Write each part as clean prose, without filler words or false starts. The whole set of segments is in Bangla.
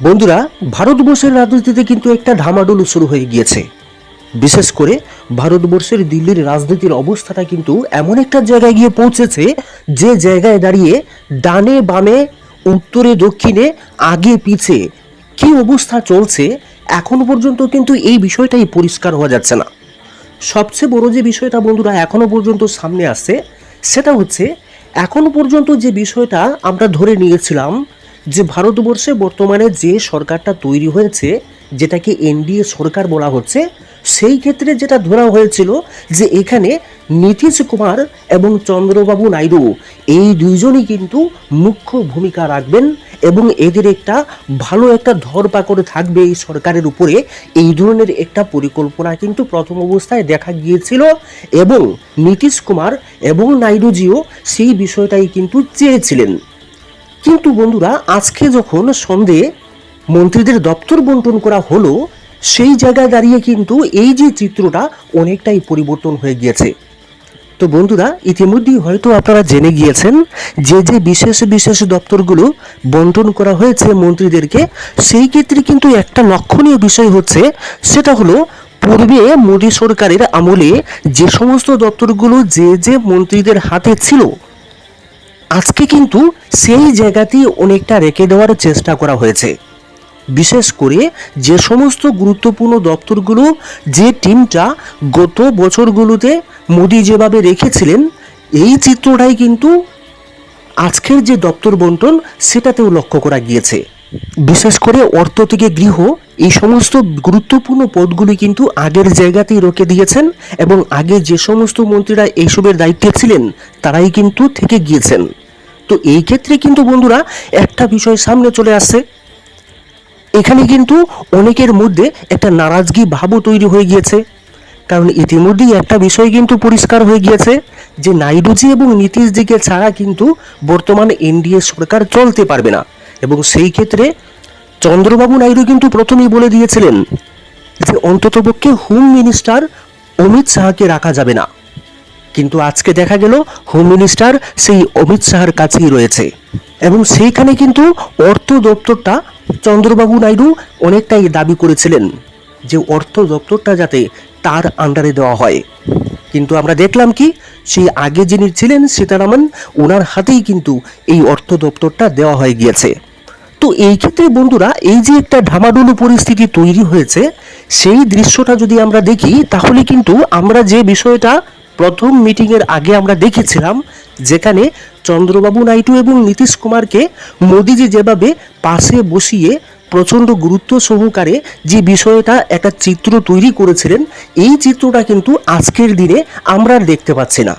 বন্ধুরা, ভারতবর্ষের রাজনীতিতে কিন্তু একটা ঢামাডোল শুরু হয়ে গিয়েছে। বিশেষ করে ভারতবর্ষের দিল্লির রাজনীতির অবস্থাটা কিন্তু এমন একটা জায়গায় গিয়ে পৌঁছেছে, যে জায়গায় দাঁড়িয়ে ডানে বামে উত্তরে দক্ষিণে আগে পিছে কি অবস্থা চলছে এখনো পর্যন্ত কিন্তু এই বিষয়টাই পরিষ্কার হওয়া যাচ্ছে না। সবচেয়ে বড় যে বিষয়টা বন্ধুরা এখনো পর্যন্ত সামনে আসছে, সেটা হচ্ছে এখনো পর্যন্ত যে বিষয়টা আমরা ধরে নিয়েছিলাম যে ভারতবর্ষে বর্তমানে যে সরকারটা তৈরি হয়েছে, যেটাকে এনডিএ সরকার বলা হচ্ছে, সেই ক্ষেত্রে যেটা ধরা হয়েছিল যে এখানে নীতিশ কুমার এবং চন্দ্রবাবু নাইডু এই দুইজনই কিন্তু মুখ্য ভূমিকা রাখবেন এবং এদের একটা ভালো একটা ধরপাকড় থাকবে এই সরকারের উপরে, এই ধরনের একটা পরিকল্পনা কিন্তু প্রথম অবস্থায় দেখা গিয়েছিল এবং নীতিশ কুমার এবং নাইডুজিও সেই বিষয়টাই কিন্তু চেয়েছিলেন। কিন্তু বন্ধুরা, আজকে যখন সন্ধে মন্ত্রীদের দপ্তর বন্টন করা হলো, সেই জায়গায় দাঁড়িয়ে কিন্তু এই যে চিত্রটা অনেকটাই পরিবর্তন হয়ে গিয়েছে। তো বন্ধুরা, ইতিমধ্যেই হয়তো আপনারা জেনে গিয়েছেন যে যে বিশেষ বিশেষ দপ্তরগুলো বন্টন করা হয়েছে মন্ত্রীদেরকে, সেই ক্ষেত্রে কিন্তু একটা লক্ষণীয় বিষয় হচ্ছে, সেটা হলো পূর্বে মোদী সরকারের আমলে যে সমস্ত দপ্তরগুলো যে যে মন্ত্রীদের হাতে ছিল, আজকে কিন্তু সেই জায়গাতেই অনেকটা রেখে দেওয়ার চেষ্টা করা হয়েছে। বিশেষ করে যে সমস্ত গুরুত্বপূর্ণ দপ্তরগুলো, যে টিমটা গত বছরগুলোতে মোদি যেভাবে রেখেছিলেন, এই চিত্রটাই কিন্তু আজকের যে দপ্তর বন্টন সেটাতেও লক্ষ্য করা গিয়েছে। বিশেষ করে অর্থ থেকে গৃহ, এই সমস্ত গুরুত্বপূর্ণ পদগুলি কিন্তু আগের জায়গাতেই রেখে দিয়েছেন এবং আগে যে সমস্ত মন্ত্রীরা এইসবের দায়িত্বে ছিলেন তারাই কিন্তু থেকে গিয়েছেন। তো এই ক্ষেত্রে কিন্তু বন্ধুরা একটা বিষয় সামনে চলে আসছে, এখানে কিন্তু অনেকের মধ্যে একটা নারাজগি ভাবও তৈরি হয়ে গিয়েছে। কারণ ইতিমধ্যেই একটা বিষয় কিন্তু পরিষ্কার হয়ে গিয়েছে যে নাইডুজি এবং নীতিশজিকে ছাড়া কিন্তু বর্তমান এনডিএ সরকার চলতে পারবে না। এবং সেই ক্ষেত্রে চন্দ্রবাবু নাইডু কিন্তু প্রথমেই বলে দিয়েছিলেন যে অন্ততপক্ষে হোম মিনিস্টার অমিত শাহকে রাখা যাবে না। কিন্তু আজকে দেখা গেল হোম মিনিস্টার সেই অমিত শাহর কাছেই রয়েছে এবং সেইখানে কিন্তু অর্থ দপ্তরটা চন্দ্রবাবু নাইডু অনেকটাই দাবি করেছিলেন যে অর্থ দপ্তরটা যাতে তার আন্ডারে দেওয়া হয়। কিন্তু আমরা দেখলাম কি, সেই আগে যিনি ছিলেন সীতারামন, ওনার হাতেই কিন্তু এই অর্থ দপ্তরটা দেওয়া হয়ে গিয়েছে। তো এই ক্ষেত্রে বন্ধুরা, এই যে একটা ঢামাডোল পরিস্থিতি তৈরি হয়েছে, সেই দৃশ্যটা যদি আমরা দেখি তাহলে কিন্তু আমরা যে বিষয়টা প্রথম মিটিংয়ের আগে আমরা দেখেছিলাম, যেখানে চন্দ্রবাবু নাইডু এবং নীতিশ কুমারকে মোদিজি যেভাবে পাশে বসিয়ে প্রচণ্ড গুরুত্ব সহকারে যে বিষয়টা একটা চিত্র তৈরি করেছিলেন, এই চিত্রটা কিন্তু আজকের দিনে আমরা আর দেখতে পাচ্ছি না।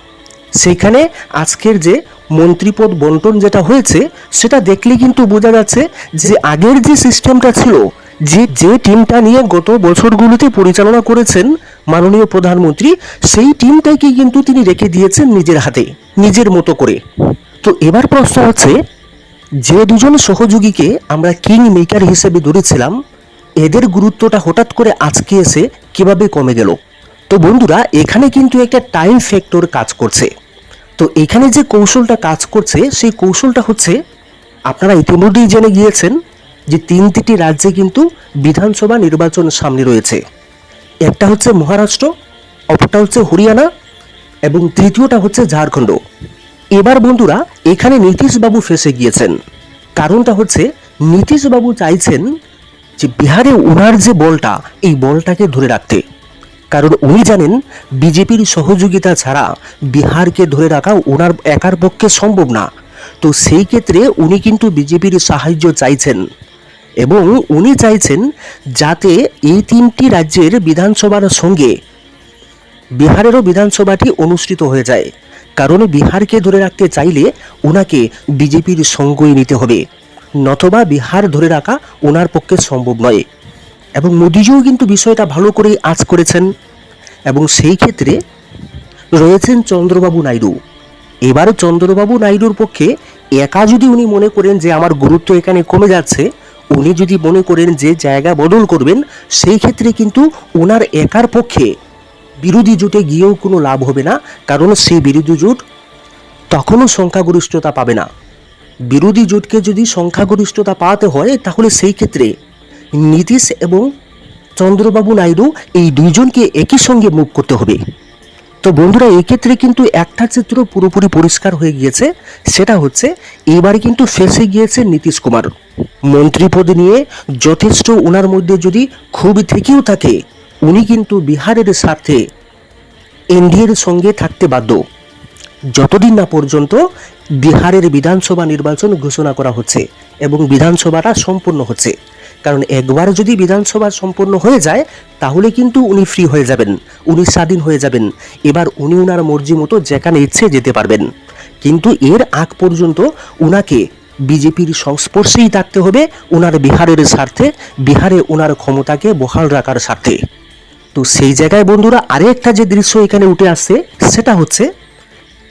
সেখানে আজকের যে মন্ত্রীপদ বন্টন যেটা হয়েছে, সেটা দেখলে কিন্তু বোঝা যাচ্ছে যে আগের যে সিস্টেমটা ছিল, যে যে টিমটা নিয়ে গত বছরগুলোতে পরিচালনা করেছেন মাননীয় প্রধানমন্ত্রী, সেই টিমটাকে কিন্তু তিনি রেখে দিয়েছেন নিজের হাতে, নিজের মতো করে। তো এবার প্রশ্ন হচ্ছে, যে দুজন সহযোগীকে আমরা কিং মেকার হিসেবে ধরেছিলাম, এদের গুরুত্বটা হঠাৎ করে আজকে এসে কিভাবে কমে গেল? তো বন্ধুরা, এখানে কিন্তু একটা টাইম ফ্যাক্টর কাজ করছে। তো এখানে যে কৌশলটা কাজ করছে, সেই কৌশলটা হচ্ছে, আপনারা ইতিমধ্যেই জেনে গিয়েছেন যে তিনটি রাজ্যে কিন্তু বিধানসভা নির্বাচন সামনে রয়েছে। একটা হচ্ছে মহারাষ্ট্র, অপরটা হচ্ছে হরিয়ানা এবং তৃতীয়টা হচ্ছে ঝাড়খণ্ড। এবার বন্ধুরা, এখানে নীতিশবাবু ফেঁসে গিয়েছেন। কারণটা হচ্ছে, নীতিশবাবু চাইছেন যে বিহারে ওনার যে বলটা, এই বলটাকে ধরে রাখতে। কারণ উনি জানেন বিজেপির সহযোগিতা ছাড়া বিহারকে ধরে রাখা ওনার একার পক্ষে সম্ভব না। তো সেই ক্ষেত্রে উনি কিন্তু বিজেপির সাহায্য চাইছেন এবং উনি চাইছেন যাতে এই তিনটি রাজ্যের বিধানসভার সঙ্গে বিহারেরও বিধানসভাটি অনুষ্ঠিত হয়ে যায়। কারণ বিহারকে ধরে রাখতে চাইলে ওনাকে বিজেপির সঙ্গই নিতে হবে, নতবা বিহার ধরে রাখা ওনার পক্ষে সম্ভব নয়। এবং মোদিজিও কিন্তু বিষয়টা ভালো করেই আঁচ করেছেন এবং সেই ক্ষেত্রে রয়েছেন চন্দ্রবাবু নাইডু। এবার চন্দ্রবাবু নাইডুর পক্ষে একা যদি উনি মনে করেন যে আমার গুরুত্ব এখানে কমে যাচ্ছে, উনি যদি মনে করেন যে জায়গা বদল করবেন, সেই ক্ষেত্রে কিন্তু ওনার একার পক্ষে বিরোধী জোটে গিয়েও কোনো লাভ হবে না। কারণ সেই বিরোধী জোট তখনও সংখ্যাগরিষ্ঠতা পাবে না। বিরোধী জোটকে যদি সংখ্যাগরিষ্ঠতা পাওয়াতে হয় তাহলে সেই ক্ষেত্রে নীতিশ এবং চন্দ্রবাবু নাইডু এই দুইজনকে একই সঙ্গে মুভ করতে হবে। তো বন্ধুরা, এক্ষেত্রে কিন্তু একটা চিত্র পুরোপুরি পরিষ্কার হয়ে গিয়েছে, সেটা হচ্ছে এবারে কিন্তু ফেঁসে গিয়েছে নীতিশ কুমার। মন্ত্রী পদ নিয়ে যথেষ্ট ওনার মধ্যে যদি ক্ষোভ থেকেও থাকে, উনি কিন্তু বিহারের স্বার্থে এনডিএর সঙ্গে থাকতে বাধ্য যতদিন না পর্যন্ত বিহারের বিধানসভা নির্বাচন ঘোষণা করা হচ্ছে এবং বিধানসভাটা সম্পূর্ণ হচ্ছে। কারণ একবার যদি বিধানসভা সম্পন্ন হয়ে যায় তাহলে কিন্তু উনি ফ্রি হয়ে যাবেন, উনি স্বাধীন হয়ে যাবেন। এবার উনি ওনার মর্জি মতো যেখানে ইচ্ছে যেতে পারবেন। কিন্তু এর আগ পর্যন্ত উনাকে বিজেপির সংস্পর্শেই থাকতে হবে ওনার বিহারের স্বার্থে, বিহারে ওনার ক্ষমতাকে বহাল রাখার স্বার্থে। তো সেই জায়গায় বন্ধুরা আরেকটা যে দৃশ্য এখানে উঠে আসছে সেটা হচ্ছে,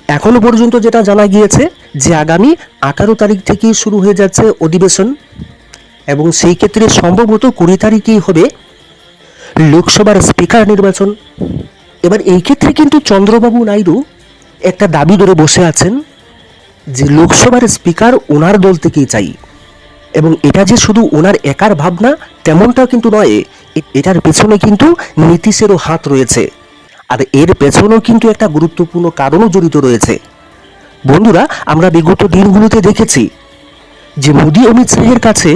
এখনো পর্যন্ত যেটা জানা গিয়েছে যে আগামী 18 তারিখ থেকেই শুরু হয়ে যাচ্ছে অধিবেশন এবং সেই ক্ষেত্রে সম্ভবত 20 তারিখেই হবে লোকসভার স্পিকার নির্বাচন। এবার এই ক্ষেত্রে কিন্তু চন্দ্রবাবু নাইডু একটা দাবি ধরে বসে আছেন যে লোকসভার স্পিকার ওনার দল থেকেই চাই, এবং এটা যে শুধু ওনার একার ভাবনা তেমনটা কিন্তু নয়, এটার পেছনে কিন্তু নীতিশেরও হাত রয়েছে। আর এর পেছনেও কিন্তু একটা গুরুত্বপূর্ণ কারণও জড়িত রয়েছে। বন্ধুরা, আমরা বিগত দিনগুলোতে দেখেছি যে মোদি অমিত শাহের কাছে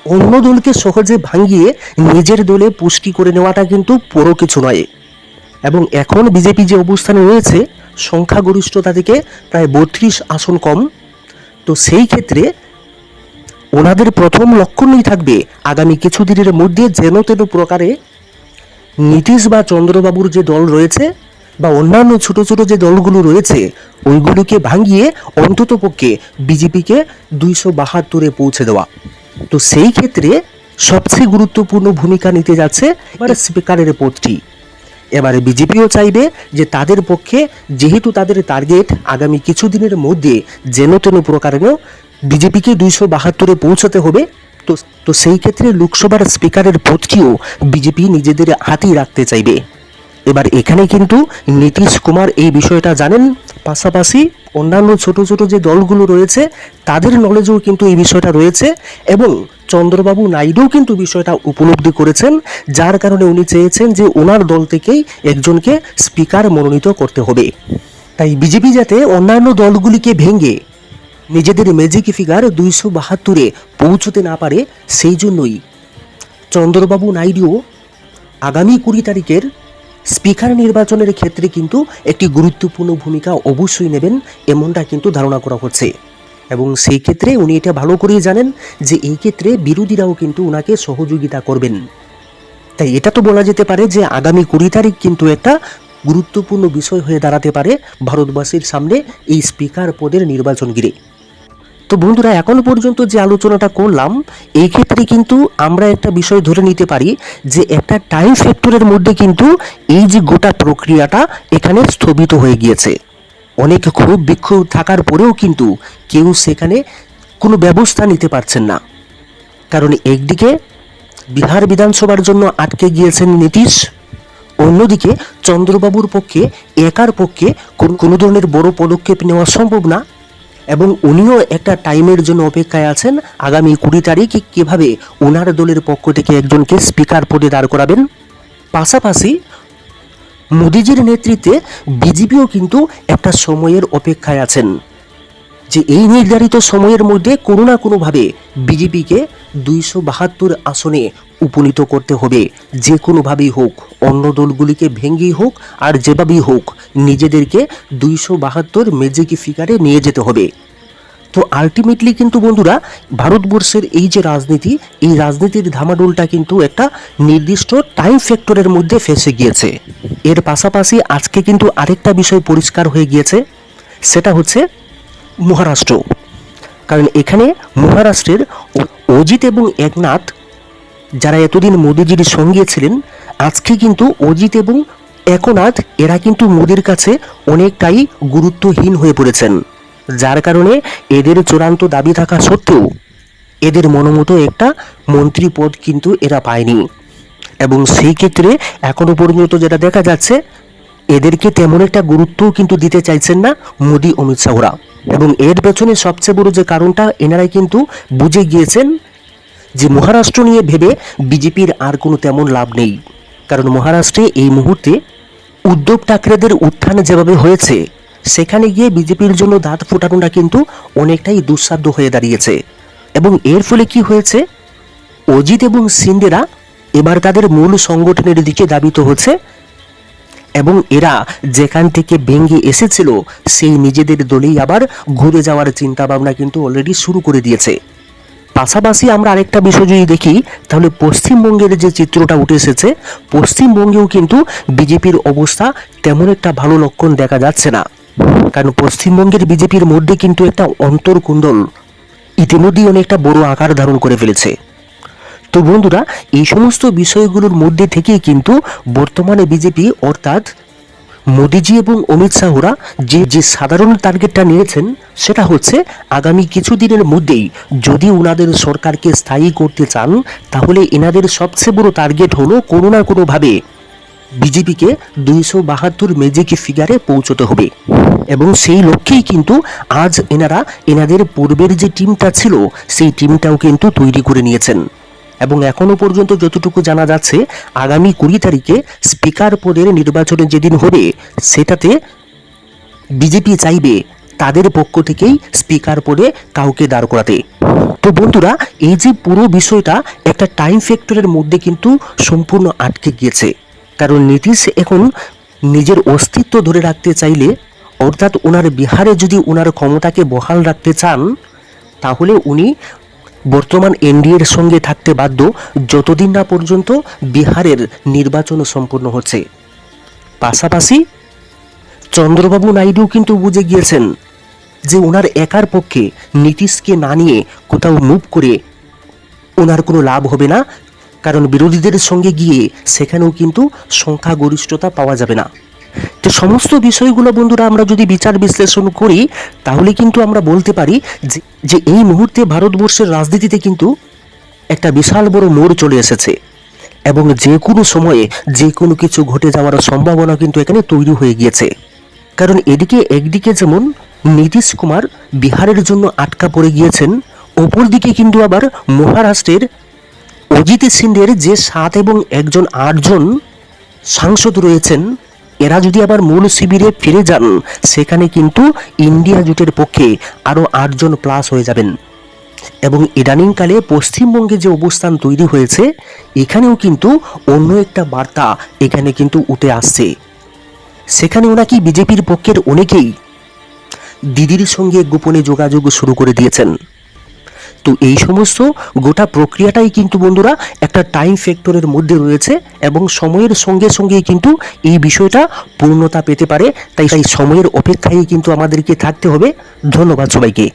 অন্য দলকে সহজে ভাঙিয়ে নিজের দলে পুষ্টি করে নেওয়াটা কিন্তু বড় কিছু নয়। এবং এখন বিজেপি যে অবস্থানে রয়েছে সংখ্যাগরিষ্ঠতা থেকে প্রায় 32 আসন কম, তো সেই ক্ষেত্রে ওনাদের প্রথম লক্ষণই থাকবে আগামী কিছুদিনের মধ্যে যেন তেন প্রকারে নীতিশ বা চন্দ্রবাবুর যে দল রয়েছে বা অন্যান্য ছোট ছোট যে দলগুলো রয়েছে ওইগুলোকে ভাঙিয়ে অন্ততপক্ষে বিজেপিকে 272-এ পৌঁছে দেওয়া। তো সেই ক্ষেত্রে সবচেয়ে গুরুত্বপূর্ণ ভূমিকা নিতে যাচ্ছে এবারে স্পিকারের পদটি। এবারে বিজেপিও চাইবে যে তাদের পক্ষে, যেহেতু তাদের টার্গেট আগামী কিছুদিনের মধ্যে যেন তেন প্রকারেও বিজেপিকে 272-এ পৌঁছাতে হবে, তো সেই ক্ষেত্রে লোকসভার স্পিকারের পদটিও বিজেপি নিজেদের হাতেই রাখতে চাইবে। এবার এখানে কিন্তু নীতিশ কুমার এই বিষয়টা জানেন, পাশাপাশি অন্যান্য ছোট ছোট যে দলগুলো রয়েছে তাদের নলেজও কিন্তু এই বিষয়টা রয়েছে, এবং চন্দ্রবাবু নাইডুও কিন্তু বিষয়টা উপলব্ধি করেছেন, যার কারণে উনি চেয়েছেন যে ওনার দল থেকেই একজনকে স্পিকার মনোনীত করতে হবে। তাই বিজেপি যাতে অন্যান্য দলগুলিকে ভেঙে নিজেদের ম্যাজিক ফিগার 272-এ পৌঁছতে না পারে, সেই জন্যই চন্দ্রবাবু নাইডু আগামী 20 তারিখের স্পিকার নির্বাচনের ক্ষেত্রে কিন্তু একটি গুরুত্বপূর্ণ ভূমিকা অবশ্যই নেবেন, এমনটা কিন্তু ধারণা করা হচ্ছে। এবং সেই ক্ষেত্রে উনি এটা ভালো করেই জানেন যে এই ক্ষেত্রে বিরোধীরাও কিন্তু ওনাকে সহযোগিতা করবেন। তাই এটা তো বলা যেতে পারে যে আগামী 20 তারিখ কিন্তু একটা গুরুত্বপূর্ণ বিষয় হয়ে দাঁড়াতে পারে ভারতবাসীর সামনে এই স্পিকার পদের নির্বাচন ঘিরে। তো বন্ধুরা, এখনো পর্যন্ত যে আলোচনাটা করলাম এই ক্ষেত্রে কিন্তু আমরা একটা বিষয় ধরে নিতে পারি যে একটা টাইম ফ্যাক্টরের মধ্যে কিন্তু এই যে গোটা প্রক্রিয়াটা এখানে স্থগিত হয়ে গিয়েছে। অনেক ক্ষোভ বিক্ষোভ থাকার পরেও কিন্তু কেউ সেখানে কোনো ব্যবস্থা নিতে পারছেন না। কারণ একদিকে বিহার বিধানসভার জন্য আটকে গিয়েছেন নীতিশ, অন্যদিকে চন্দ্রবাবুর পক্ষে একার পক্ষে কোনো ধরনের বড় পদক্ষেপ নেওয়া সম্ভব না, এবং উনিও একটা টাইমের জন্য অপেক্ষায় আছেন আগামী 20 তারিখ কীভাবে ওনার দলের পক্ষ থেকে একজনকে স্পিকার পদে দাঁড় করাবেন। পাশাপাশি মোদিজির নেতৃত্বে বিজেপিও কিন্তু একটা সময়ের অপেক্ষায় আছেন যে এই নির্ধারিত সময়ের মধ্যে কোনো না কোনোভাবে বিজেপিকে 272 আসনে উপনীত করতে হবে, যে কোনোভাবেই হোক, অন্য দলগুলিকে ভেঙেই হোক আর যেভাবেই হোক নিজেদেরকে 272 ম্যাজিক ফিগারে নিয়ে যেতে হবে। তো আলটিমেটলি কিন্তু বন্ধুরা ভারতবর্ষের এই যে রাজনীতি, এই রাজনীতির ধামাডোলটা কিন্তু একটা নির্দিষ্ট টাইম ফ্যাক্টরের মধ্যে ফেঁসে গিয়েছে। এর পাশাপাশি আজকে কিন্তু আরেকটা বিষয় পরিষ্কার হয়ে গিয়েছে, সেটা হচ্ছে মহারাষ্ট্র। কারণ এখানে মহারাষ্ট্রের অজিত এবং একনাথ যারা এতদিন মোদিজির সঙ্গে ছিলেন, আজকে কিন্তু অজিত এবং একনাথ এরা কিন্তু মোদির কাছে অনেকটাই গুরুত্বহীন হয়ে পড়েছেন, যার কারণে এদের চূড়ান্ত দাবি থাকা সত্ত্বেও এদের মনোমতো একটা মন্ত্রী পদ কিন্তু এরা পায়নি। এবং সেই ক্ষেত্রে এখনো পর্যন্ত যেটা দেখা যাচ্ছে এদেরকে তেমন একটা গুরুত্বও কিন্তু দিতে চাইছেন না মোদি অমিত শাহরা। এবং এর পেছনে সবচেয়ে বড় যে কারণটা এনারাই কিন্তু বুঝে গিয়েছেন যে মহারাষ্ট্র নিয়ে ভেবে বিজেপির আর কোনো তেমন লাভ নেই। কারণ মহারাষ্ট্রে এই মুহূর্তে উদ্ধব ঠাকরেদের উত্থান যেভাবে হয়েছে, সেখানে গিয়ে বিজেপির জন্য দাঁত ফোটানোটা কিন্তু অনেকটাই দুঃসাধ্য হয়ে দাঁড়িয়েছে। এবং এর ফলে কি হয়েছে, অজিত এবং শিন্দেরা এবার তাদের মূল সংগঠনের দিকে ধাবিত হচ্ছে এবং এরা যেখান থেকে ভেঙে এসেছিল সেই নিজেদের দলেই আবার ঘুরে যাওয়ার চিন্তা ভাবনা কিন্তু অলরেডি শুরু করে দিয়েছে। পাশাপাশি আমরা আরেকটা বিষয় যদি দেখি, তাহলে পশ্চিমবঙ্গের যে চিত্রটা উঠে এসেছে, পশ্চিমবঙ্গেও কিন্তু বিজেপির অবস্থা তেমন একটা ভালো লক্ষণ দেখা যাচ্ছে না। কারণ পশ্চিমবঙ্গের বিজেপির মধ্যে কিন্তু একটা অন্তর্কুণ্ডল ইতিমধ্যেই অনেকটা বড় আকার ধারণ করে ফেলেছে। তো বন্ধুরা, এই সমস্ত বিষয়গুলোর মধ্যে থেকেই কিন্তু বর্তমানে বিজেপি অর্থাৎ মোদিজি এবং অমিত শাহরা যে সাধারণ টার্গেটটা নিয়েছেন, সেটা হচ্ছে আগামী কিছুদিনের মধ্যেই যদি ওনাদের সরকারকে স্থায়ী করতে চান, তাহলে এনাদের সবচেয়ে বড় টার্গেট হলো কোনো না কোনোভাবে বিজেপিকে 272 ম্যাজিক ফিগারে পৌঁছতে হবে। এবং সেই লক্ষ্যেই কিন্তু আজ এনাদের পূর্বের যে টিমটা ছিল, সেই টিমটাও কিন্তু তৈরি করে নিয়েছেন। এবং এখনো পর্যন্ত যতটুকু জানা যাচ্ছে, আগামী 20 তারিখে স্পিকার পদের নির্বাচন যেদিন হবে, সেটাতে বিজেপি চাইবে তাদের পক্ষ থেকেই স্পিকার পদে কাউকে দাঁড় করাতে। তো বন্ধুরা, এই যে পুরো বিষয়টা একটা টাইম ফ্যাক্টরের মধ্যে কিন্তু সম্পূর্ণ আটকে গিয়েছে। কারণ নীতিশ এখন নিজের অস্তিত্ব ধরে রাখতে চাইলে, অর্থাৎ ওনার বিহারে যদি ওনার ক্ষমতাকে বহাল রাখতে চান, তাহলে উনি বর্তমান এনডিএর সঙ্গে থাকতে বাধ্য যতদিন না পর্যন্ত বিহারের নির্বাচন সম্পন্ন হচ্ছে। পাশাপাশি চন্দ্রবাবু নাইডু কিন্তু বুঝে গিয়েছেন যে ওনার একার পক্ষে নীতিশকে না নিয়ে কোথাও মুভ করে ওনার কোনো লাভ হবে না। কারণ বিরোধীদের সঙ্গে গিয়ে সেখানেও কিন্তু সংখ্যাগরিষ্ঠতা পাওয়া যাবে না। তো সমস্ত বিষয়গুলো বন্ধুরা আমরা যদি বিচার বিশ্লেষণ করি, তাহলে কিন্তু আমরা বলতে পারি যে এই মুহূর্তে ভারতবর্ষের রাজনীতিতে কিন্তু একটা বিশাল বড় মোড় চলে এসেছে এবং যে কোনো সময়ে যে কোনো কিছু ঘটে যাওয়ার সম্ভাবনা কিন্তু এখানে তৈরি হয়ে গিয়েছে। কারণ একদিকে যেমন নীতিশ কুমার বিহারের জন্য আটকা পড়ে গিয়েছেন, অপরদিকে কিন্তু আবার মহারাষ্ট্রের অজিত সিন্ডের যে 7 এবং একজন 8 জন সাংসদ রয়েছেন, এরা যদি আবার মূল শিবিরে ফিরে যান, সেখানে কিন্তু ইন্ডিয়া জোটের পক্ষে আরও 8 জন প্লাস হয়ে যাবেন। এবং ইদানিংকালে পশ্চিমবঙ্গে যে অবস্থান তৈরি হয়েছে, এখানেও কিন্তু অন্য একটা বার্তা এখানে কিন্তু উঠে আসছে। সেখানে ওনাকে বিজেপির পক্ষের অনেকেই দিদির সঙ্গে গোপনে যোগাযোগ শুরু করে দিয়েছেন। তো এই সমস্ত গোটা প্রক্রিয়াটাই কিন্তু বন্ধুরা একটা টাইম ফ্যাক্টরের মধ্যে রয়েছে এবং সময়ের সঙ্গে সঙ্গে কিন্তু এই বিষয়টা পূর্ণতা পেতে পারে। তাই সময়ের অপেক্ষায় কিন্তু আমাদেরকে থাকতে হবে। ধন্যবাদ সবাইকে।